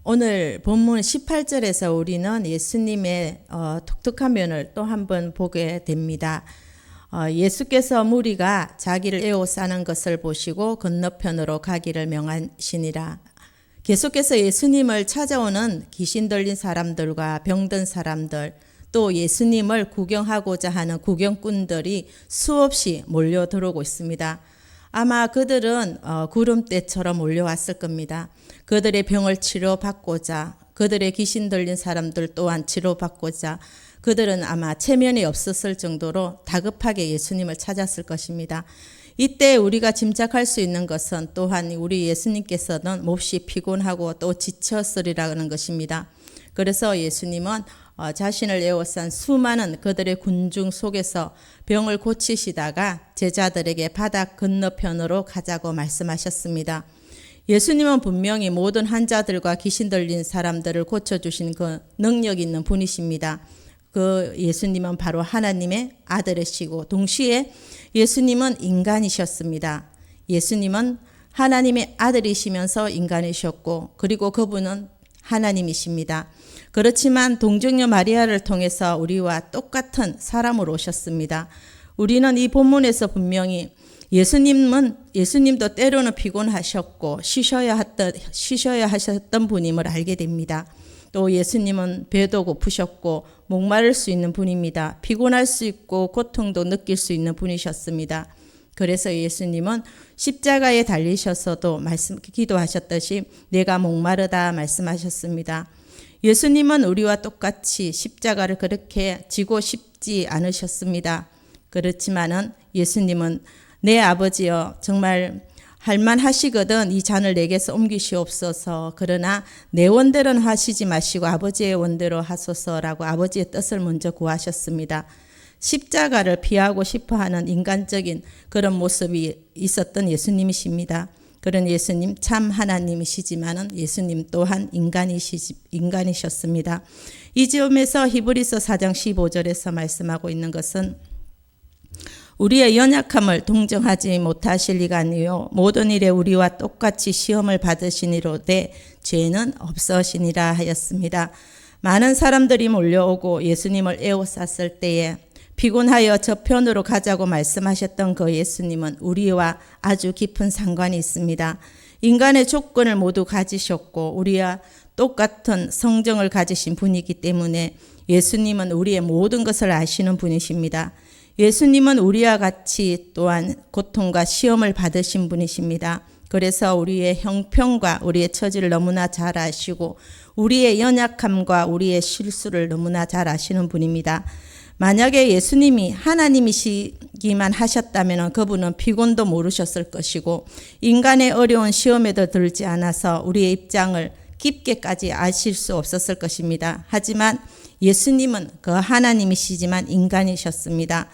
오늘 본문 18절에서 우리는 예수님의 독특한 면을 또 한 번 보게 됩니다. 예수께서 무리가 자기를 에워싸는 것을 보시고 건너편으로 가기를 명하시니라. 계속해서 예수님을 찾아오는 귀신 들린 사람들과 병든 사람들, 또 예수님을 구경하고자 하는 구경꾼들이 수없이 몰려들어오고 있습니다. 아마 그들은 구름대처럼 몰려왔을 겁니다. 그들의 병을 치료받고자, 그들의 귀신 들린 사람들 또한 치료받고자 그들은 아마 체면이 없었을 정도로 다급하게 예수님을 찾았을 것입니다. 이때 우리가 짐작할 수 있는 것은 또한 우리 예수님께서는 몹시 피곤하고 또 지쳤으리라는 것입니다. 그래서 예수님은 자신을 에워싼 수많은 그들의 군중 속에서 병을 고치시다가 제자들에게 바다 건너편으로 가자고 말씀하셨습니다. 예수님은 분명히 모든 환자들과 귀신 들린 사람들을 고쳐주신 그 능력 있는 분이십니다. 그 예수님은 바로 하나님의 아들이시고 동시에 예수님은 인간이셨습니다. 예수님은 하나님의 아들이시면서 인간이셨고 그리고 그분은 하나님이십니다. 그렇지만 동정녀 마리아를 통해서 우리와 똑같은 사람으로 오셨습니다. 우리는 이 본문에서 분명히 예수님도 때로는 피곤하셨고 쉬셔야 하셨던 분임을 알게 됩니다. 또 예수님은 배도 고프셨고 목마를 수 있는 분입니다. 피곤할 수 있고 고통도 느낄 수 있는 분이셨습니다. 그래서 예수님은 십자가에 달리셔서도 기도하셨듯이 내가 목마르다 말씀하셨습니다. 예수님은 우리와 똑같이 십자가를 그렇게 지고 싶지 않으셨습니다. 그렇지만은 예수님은 내 아버지여 정말 할만하시거든 이 잔을 내게서 옮기시옵소서. 그러나 내 원대로는 하시지 마시고 아버지의 원대로 하소서라고 아버지의 뜻을 먼저 구하셨습니다. 십자가를 피하고 싶어하는 인간적인 그런 모습이 있었던 예수님이십니다. 그런 예수님 참 하나님이시지만은 예수님 또한 인간이셨습니다. 이 점에서 히브리서 4장 15절에서 말씀하고 있는 것은 우리의 연약함을 동정하지 못하실 리가 아니요 모든 일에 우리와 똑같이 시험을 받으시니로되 죄는 없으시니라 하였습니다. 많은 사람들이 몰려오고 예수님을 에워쌌을 때에 피곤하여 저편으로 가자고 말씀하셨던 그 예수님은 우리와 아주 깊은 상관이 있습니다. 인간의 조건을 모두 가지셨고 우리와 똑같은 성정을 가지신 분이기 때문에 예수님은 우리의 모든 것을 아시는 분이십니다. 예수님은 우리와 같이 또한 고통과 시험을 받으신 분이십니다. 그래서 우리의 형편과 우리의 처지를 너무나 잘 아시고 우리의 연약함과 우리의 실수를 너무나 잘 아시는 분입니다. 만약에 예수님이 하나님이시기만 하셨다면 그분은 피곤도 모르셨을 것이고 인간의 어려운 시험에도 들지 않아서 우리의 입장을 깊게까지 아실 수 없었을 것입니다. 하지만 예수님은 그 하나님이시지만 인간이셨습니다.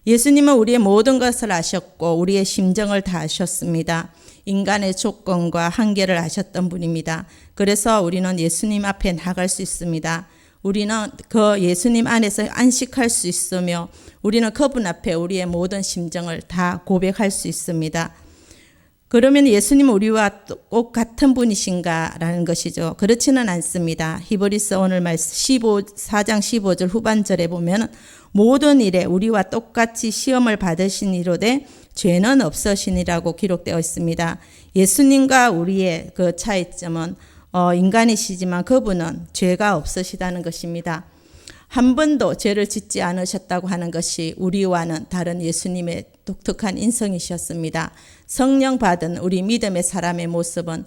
예수님은 우리의 모든 것을 아셨고 우리의 심정을 다 아셨습니다. 인간의 조건과 한계를 아셨던 분입니다. 그래서 우리는 예수님 앞에 나갈 수 있습니다. 우리는 그 예수님 안에서 안식할 수 있으며 우리는 그분 앞에 우리의 모든 심정을 다 고백할 수 있습니다. 그러면 예수님은 우리와 꼭 같은 분이신가라는 것이죠. 그렇지는 않습니다. 히브리서 오늘 말씀 4장 15절 후반절에 보면 모든 일에 우리와 똑같이 시험을 받으시니로되 죄는 없으시니라고 기록되어 있습니다. 예수님과 우리의 그 차이점은 인간이시지만 그분은 죄가 없으시다는 것입니다. 한 번도 죄를 짓지 않으셨다고 하는 것이 우리와는 다른 예수님의 독특한 인성이셨습니다. 성령 받은 우리 믿음의 사람의 모습은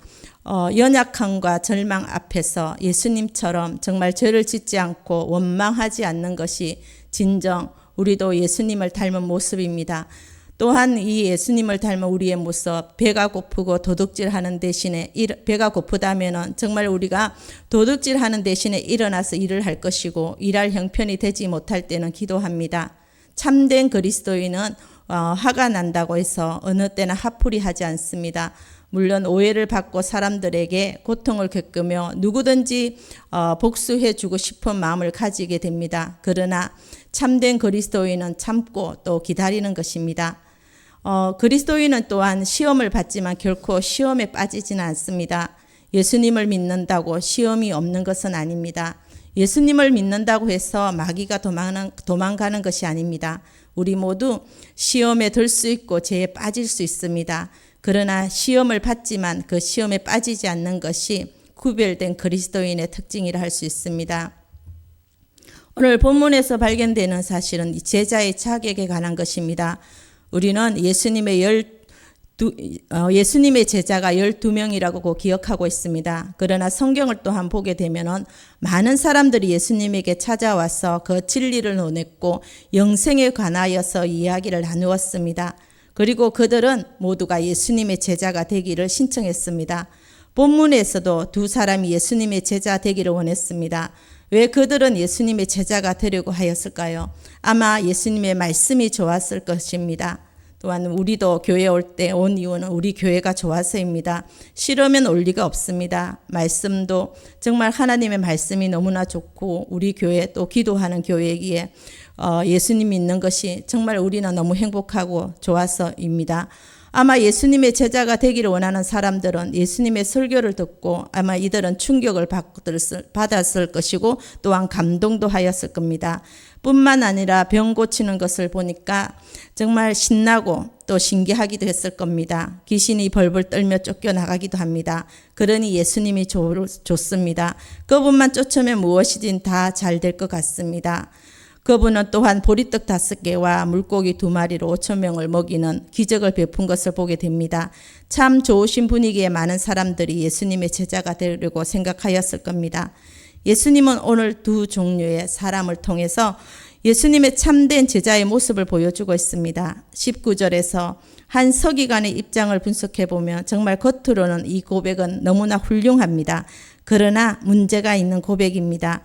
연약함과 절망 앞에서 예수님처럼 정말 죄를 짓지 않고 원망하지 않는 것이 진정 우리도 예수님을 닮은 모습입니다. 또한 이 예수님을 닮은 우리의 모습, 배가 고프고 도둑질하는 대신에 배가 고프다면은 정말 우리가 도둑질하는 대신에 일어나서 일을 할 것이고 일할 형편이 되지 못할 때는 기도합니다. 참된 그리스도인은 화가 난다고 해서 어느 때나 화풀이 하지 않습니다. 물론 오해를 받고 사람들에게 고통을 겪으며 누구든지 복수해주고 싶은 마음을 가지게 됩니다. 그러나 참된 그리스도인은 참고 또 기다리는 것입니다. 그리스도인은 또한 시험을 받지만 결코 시험에 빠지지는 않습니다. 예수님을 믿는다고 시험이 없는 것은 아닙니다. 예수님을 믿는다고 해서 마귀가 도망가는 것이 아닙니다. 우리 모두 시험에 들 수 있고 죄에 빠질 수 있습니다. 그러나 시험을 받지만 그 시험에 빠지지 않는 것이 구별된 그리스도인의 특징이라 할 수 있습니다. 오늘 본문에서 발견되는 사실은 제자의 자격에 관한 것입니다. 우리는 예수님의 제자가 12명이라고 기억하고 있습니다. 그러나 성경을 또한 보게 되면은 많은 사람들이 예수님에게 찾아와서 그 진리를 논했고 영생에 관하여서 이야기를 나누었습니다. 그리고 그들은 모두가 예수님의 제자가 되기를 신청했습니다. 본문에서도 두 사람이 예수님의 제자 되기를 원했습니다. 왜 그들은 예수님의 제자가 되려고 하였을까요? 아마 예수님의 말씀이 좋았을 것입니다. 또한 우리도 교회 올 때 온 이유는 우리 교회가 좋아서입니다. 싫으면 올 리가 없습니다. 말씀도 정말 하나님의 말씀이 너무나 좋고 우리 교회 또 기도하는 교회이기에 예수님 믿는 것이 정말 우리는 너무 행복하고 좋아서입니다. 아마 예수님의 제자가 되기를 원하는 사람들은 예수님의 설교를 듣고 아마 이들은 충격을 받았을 것이고 또한 감동도 하였을 겁니다. 뿐만 아니라 병 고치는 것을 보니까 정말 신나고 또 신기하기도 했을 겁니다. 귀신이 벌벌 떨며 쫓겨나가기도 합니다. 그러니 예수님이 좋습니다. 그분만 쫓으면 무엇이든 다 잘 될 것 같습니다. 그분은 또한 보리떡 5개와 물고기 2마리로 5,000명을 먹이는 기적을 베푼 것을 보게 됩니다. 참 좋으신 분위기에 많은 사람들이 예수님의 제자가 되려고 생각하였을 겁니다. 예수님은 오늘 두 종류의 사람을 통해서 예수님의 참된 제자의 모습을 보여주고 있습니다. 19절에서 한 서기관의 입장을 분석해 보면 정말 겉으로는 이 고백은 너무나 훌륭합니다. 그러나 문제가 있는 고백입니다.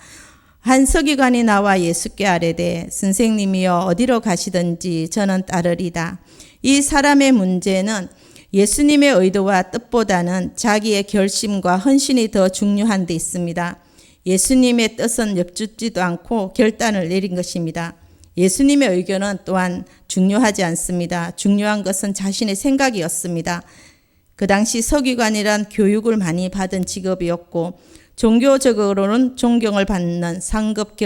한 서기관이 나와 예수께 아뢰되 선생님이여 어디로 가시든지 저는 따르리다. 이 사람의 문제는 예수님의 의도와 뜻보다는 자기의 결심과 헌신이 더 중요한 데 있습니다. 예수님의 뜻은 엽죽지도 않고 결단을 내린 것입니다. 예수님의 의견은 또한 중요하지 않습니다. 중요한 것은 자신의 생각이었습니다. 그 당시 서기관이란 교육을 많이 받은 직업이었고 종교적으로는 존경을 받는 상급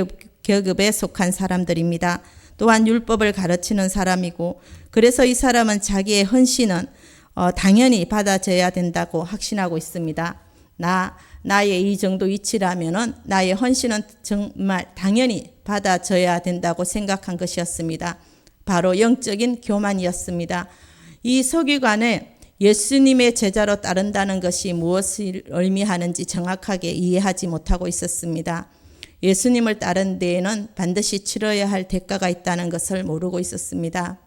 계급에 속한 사람들입니다. 또한 율법을 가르치는 사람이고 그래서 이 사람은 자기의 헌신은 당연히 받아져야 된다고 확신하고 있습니다. 나의 이 정도 위치라면은 나의 헌신은 정말 당연히 받아져야 된다고 생각한 것이었습니다. 바로 영적인 교만이었습니다. 이 서기관의 예수님의 제자로 따른다는 것이 무엇을 의미하는지 정확하게 이해하지 못하고 있었습니다. 예수님을 따른 데에는 반드시 치러야 할 대가가 있다는 것을 모르고 있었습니다.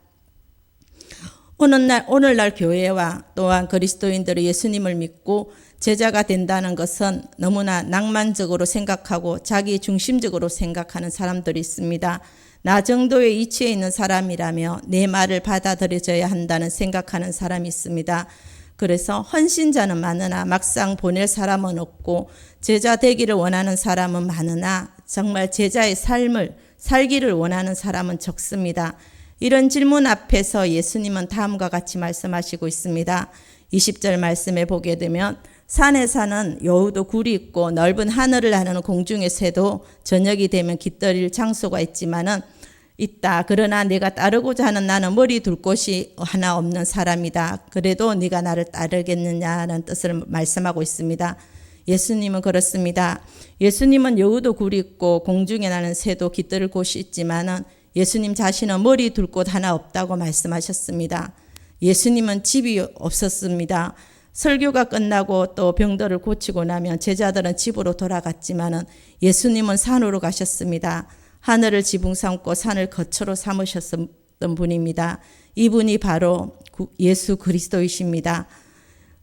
오늘날 교회와 또한 그리스도인들이 예수님을 믿고 제자가 된다는 것은 너무나 낭만적으로 생각하고 자기 중심적으로 생각하는 사람들이 있습니다. 나 정도의 위치에 있는 사람이라며 내 말을 받아들여져야 한다는 생각하는 사람이 있습니다. 그래서 헌신자는 많으나 막상 보낼 사람은 없고 제자 되기를 원하는 사람은 많으나 정말 제자의 삶을 살기를 원하는 사람은 적습니다. 이런 질문 앞에서 예수님은 다음과 같이 말씀하시고 있습니다. 20절 말씀에 보게 되면 산에 사는 여우도 굴이 있고 넓은 하늘을 나르는 공중의 새도 저녁이 되면 깃들일 장소가 있지만은 있다. 그러나 내가 따르고자 하는 나는 머리 둘 곳이 하나 없는 사람이다. 그래도 네가 나를 따르겠느냐는 뜻을 말씀하고 있습니다. 예수님은 그렇습니다. 예수님은 여우도 굴이 있고 공중에 나는 새도 깃들일 곳이 있지만은 예수님 자신은 머리 둘 곳 하나 없다고 말씀하셨습니다. 예수님은 집이 없었습니다. 설교가 끝나고 또 병들을 고치고 나면 제자들은 집으로 돌아갔지만은 예수님은 산으로 가셨습니다. 하늘을 지붕 삼고 산을 거처로 삼으셨던 분입니다. 이분이 바로 예수 그리스도이십니다.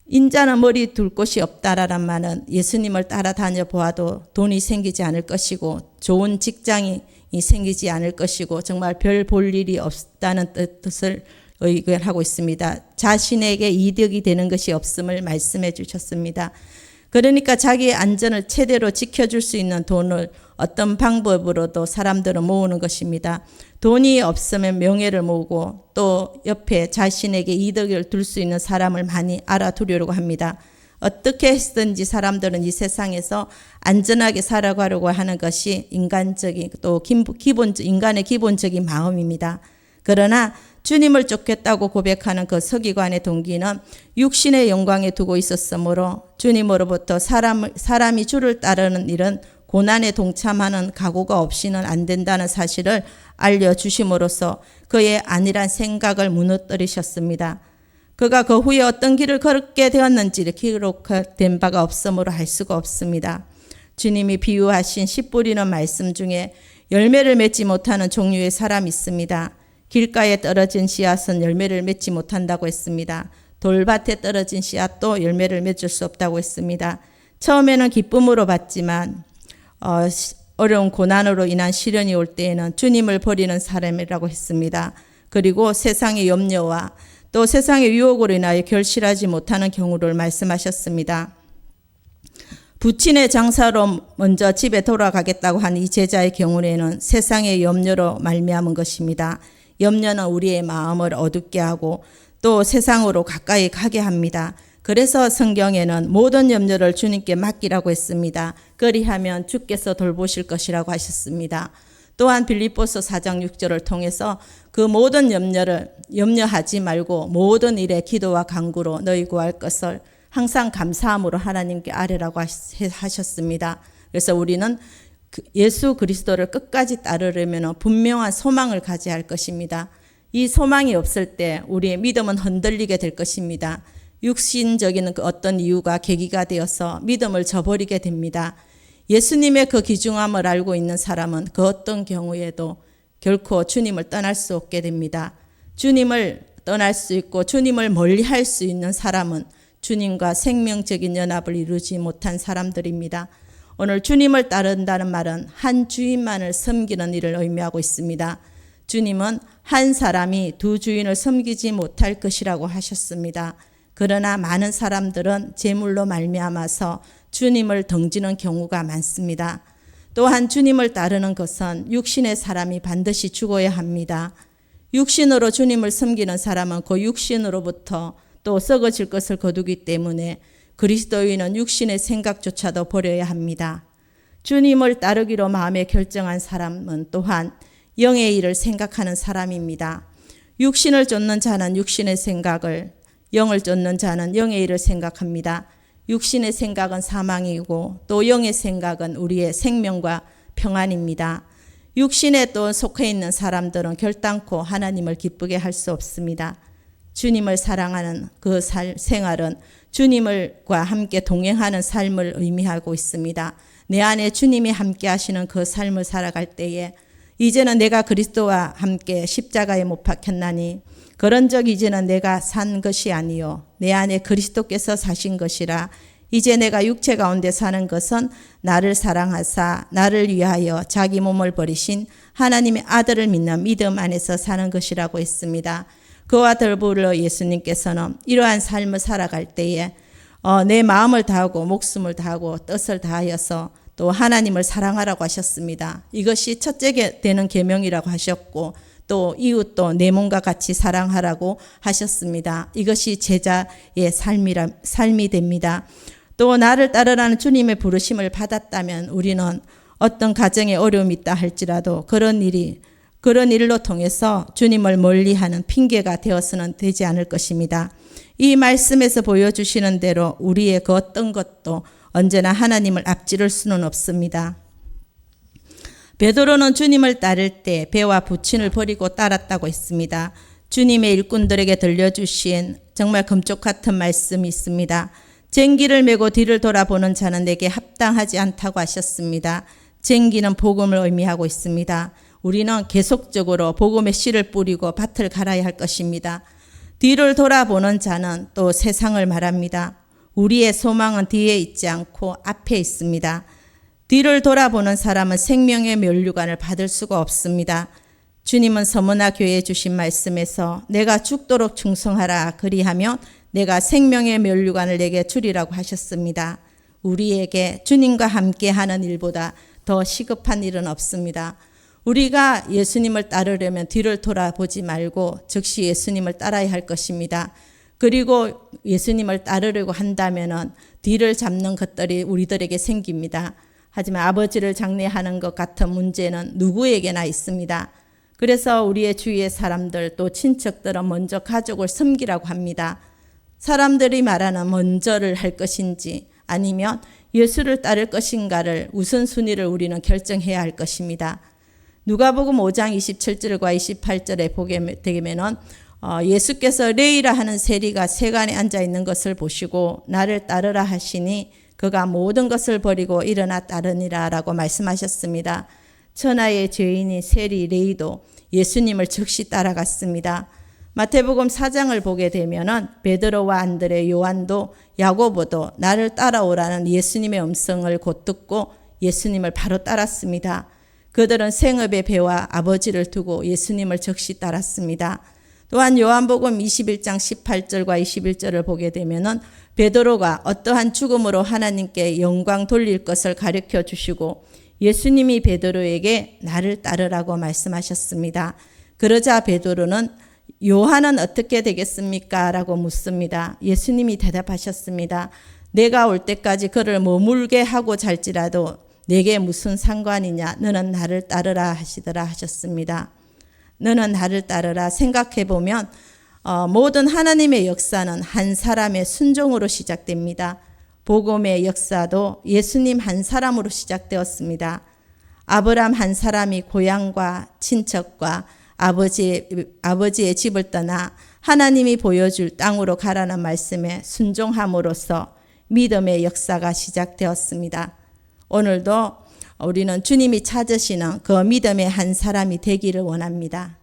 인자는 머리 둘 곳이 없다라는 말은 예수님을 따라다녀 보아도 돈이 생기지 않을 것이고 좋은 직장이 생기지 않을 것이고 정말 별 볼 일이 없다는 뜻을 의견하고 있습니다. 자신에게 이득이 되는 것이 없음을 말씀해 주셨습니다. 그러니까 자기의 안전을 최대로 지켜줄 수 있는 돈을 어떤 방법으로도 사람들은 모으는 것입니다. 돈이 없으면 명예를 모으고 또 옆에 자신에게 이득을 둘 수 있는 사람을 많이 알아두려고 합니다. 어떻게 했든지 사람들은 이 세상에서 안전하게 살아가려고 하는 것이 인간적인 또 인간의 기본적인 마음입니다. 그러나 주님을 쫓겠다고 고백하는 그 서기관의 동기는 육신의 영광에 두고 있었으므로 주님으로부터 사람이 주를 따르는 일은 고난에 동참하는 각오가 없이는 안 된다는 사실을 알려주심으로써 그의 안일한 생각을 무너뜨리셨습니다. 그가 그 후에 어떤 길을 걸게 되었는지를 기록된 바가 없으므로 알 수가 없습니다. 주님이 비유하신 씨 뿌리는 말씀 중에 열매를 맺지 못하는 종류의 사람이 있습니다. 길가에 떨어진 씨앗은 열매를 맺지 못한다고 했습니다. 돌밭에 떨어진 씨앗도 열매를 맺을 수 없다고 했습니다. 처음에는 기쁨으로 받지만 어려운 고난으로 인한 시련이 올 때에는 주님을 버리는 사람이라고 했습니다. 그리고 세상의 염려와 또 세상의 유혹으로 인하여 결실하지 못하는 경우를 말씀하셨습니다. 부친의 장사로 먼저 집에 돌아가겠다고 한 이 제자의 경우에는 세상의 염려로 말미암은 것입니다. 염려는 우리의 마음을 어둡게 하고 또 세상으로 가까이 가게 합니다. 그래서 성경에는 모든 염려를 주님께 맡기라고 했습니다. 그리하면 주께서 돌보실 것이라고 하셨습니다. 또한 빌립보서 4장 6절을 통해서 그 모든 염려를 염려하지 말고 모든 일에 기도와 간구로 너희 구할 것을 항상 감사함으로 하나님께 아뢰라고 하셨습니다. 그래서 우리는 예수 그리스도를 끝까지 따르려면 분명한 소망을 가져야 할 것입니다. 이 소망이 없을 때 우리의 믿음은 흔들리게 될 것입니다. 육신적인 그 어떤 이유가 계기가 되어서 믿음을 저버리게 됩니다. 예수님의 그 귀중함을 알고 있는 사람은 그 어떤 경우에도 결코 주님을 떠날 수 없게 됩니다. 주님을 떠날 수 있고 주님을 멀리할 수 있는 사람은 주님과 생명적인 연합을 이루지 못한 사람들입니다. 오늘 주님을 따른다는 말은 한 주인만을 섬기는 일을 의미하고 있습니다. 주님은 한 사람이 두 주인을 섬기지 못할 것이라고 하셨습니다. 그러나 많은 사람들은 재물로 말미암아서 주님을 등지는 경우가 많습니다. 또한 주님을 따르는 것은 육신의 사람이 반드시 죽어야 합니다. 육신으로 주님을 섬기는 사람은 그 육신으로부터 또 썩어질 것을 거두기 때문에 그리스도인은 육신의 생각조차도 버려야 합니다. 주님을 따르기로 마음에 결정한 사람은 또한 영의 일을 생각하는 사람입니다. 육신을 쫓는 자는 육신의 생각을, 영을 쫓는 자는 영의 일을 생각합니다. 육신의 생각은 사망이고 또 영의 생각은 우리의 생명과 평안입니다. 육신에 또 속해 있는 사람들은 결단코 하나님을 기쁘게 할 수 없습니다. 주님을 사랑하는 그 생활은 주님과 함께 동행하는 삶을 의미하고 있습니다. 내 안에 주님이 함께 하시는 그 삶을 살아갈 때에 이제는 내가 그리스도와 함께 십자가에 못 박혔나니 그런 적 이제는 내가 산 것이 아니요 내 안에 그리스도께서 사신 것이라. 이제 내가 육체 가운데 사는 것은 나를 사랑하사 나를 위하여 자기 몸을 버리신 하나님의 아들을 믿는 믿음 안에서 사는 것이라고 했습니다. 그와 더불어 예수님께서는 이러한 삶을 살아갈 때에 내 마음을 다하고 목숨을 다하고 뜻을 다하여서 또 하나님을 사랑하라고 하셨습니다. 이것이 첫째 되는 계명이라고 하셨고 또 이웃도 내 몸과 같이 사랑하라고 하셨습니다. 이것이 제자의 삶이 됩니다. 또 나를 따르라는 주님의 부르심을 받았다면 우리는 어떤 가정에 어려움이 있다 할지라도 그런 일로 통해서 주님을 멀리하는 핑계가 되어서는 되지 않을 것입니다. 이 말씀에서 보여주시는 대로 우리의 그 어떤 것도 언제나 하나님을 앞지를 수는 없습니다. 베드로는 주님을 따를 때 배와 부친을 버리고 따랐다고 했습니다. 주님의 일꾼들에게 들려주신 정말 금쪽 같은 말씀이 있습니다. 쟁기를 메고 뒤를 돌아보는 자는 내게 합당하지 않다고 하셨습니다. 쟁기는 복음을 의미하고 있습니다. 우리는 계속적으로 복음의 씨를 뿌리고 밭을 갈아야 할 것입니다. 뒤를 돌아보는 자는 또 세상을 말합니다. 우리의 소망은 뒤에 있지 않고 앞에 있습니다. 뒤를 돌아보는 사람은 생명의 면류관을 받을 수가 없습니다. 주님은 서문화 교회에 주신 말씀에서 내가 죽도록 충성하라 그리하면 내가 생명의 면류관을 내게 주리라고 하셨습니다. 우리에게 주님과 함께하는 일보다 더 시급한 일은 없습니다. 우리가 예수님을 따르려면 뒤를 돌아보지 말고 즉시 예수님을 따라야 할 것입니다. 그리고 예수님을 따르려고 한다면은 뒤를 잡는 것들이 우리들에게 생깁니다. 하지만 아버지를 장례하는 것 같은 문제는 누구에게나 있습니다. 그래서 우리의 주위의 사람들 또 친척들은 먼저 가족을 섬기라고 합니다. 사람들이 말하는 먼저를 할 것인지 아니면 예수를 따를 것인가를 우선순위를 우리는 결정해야 할 것입니다. 누가복음 5장 27절과 28절에 보게 되면은 예수께서 레이라 하는 세리가 세간에 앉아 있는 것을 보시고 나를 따르라 하시니 그가 모든 것을 버리고 일어나 따르니라 라고 말씀하셨습니다. 천하의 죄인이 세리 레이도 예수님을 즉시 따라갔습니다. 마태복음 4장을 보게 되면은 베드로와 안드레, 요한도 야고보도 나를 따라오라는 예수님의 음성을 곧 듣고 예수님을 바로 따랐습니다. 그들은 생업의 배와 아버지를 두고 예수님을 즉시 따랐습니다. 또한 요한복음 21장 18절과 21절을 보게 되면은 베드로가 어떠한 죽음으로 하나님께 영광 돌릴 것을 가르쳐 주시고 예수님이 베드로에게 나를 따르라고 말씀하셨습니다. 그러자 베드로는 요한은 어떻게 되겠습니까? 라고 묻습니다. 예수님이 대답하셨습니다. 내가 올 때까지 그를 머물게 하고 잘지라도 내게 무슨 상관이냐? 너는 나를 따르라 하시더라 하셨습니다. 너는 나를 따르라. 생각해 보면 모든 하나님의 역사는 한 사람의 순종으로 시작됩니다. 복음의 역사도 예수님 한 사람으로 시작되었습니다. 아브람 한 사람이 고향과 친척과 아버지의 집을 떠나 하나님이 보여줄 땅으로 가라는 말씀에 순종함으로써 믿음의 역사가 시작되었습니다. 오늘도 우리는 주님이 찾으시는 그 믿음의 한 사람이 되기를 원합니다.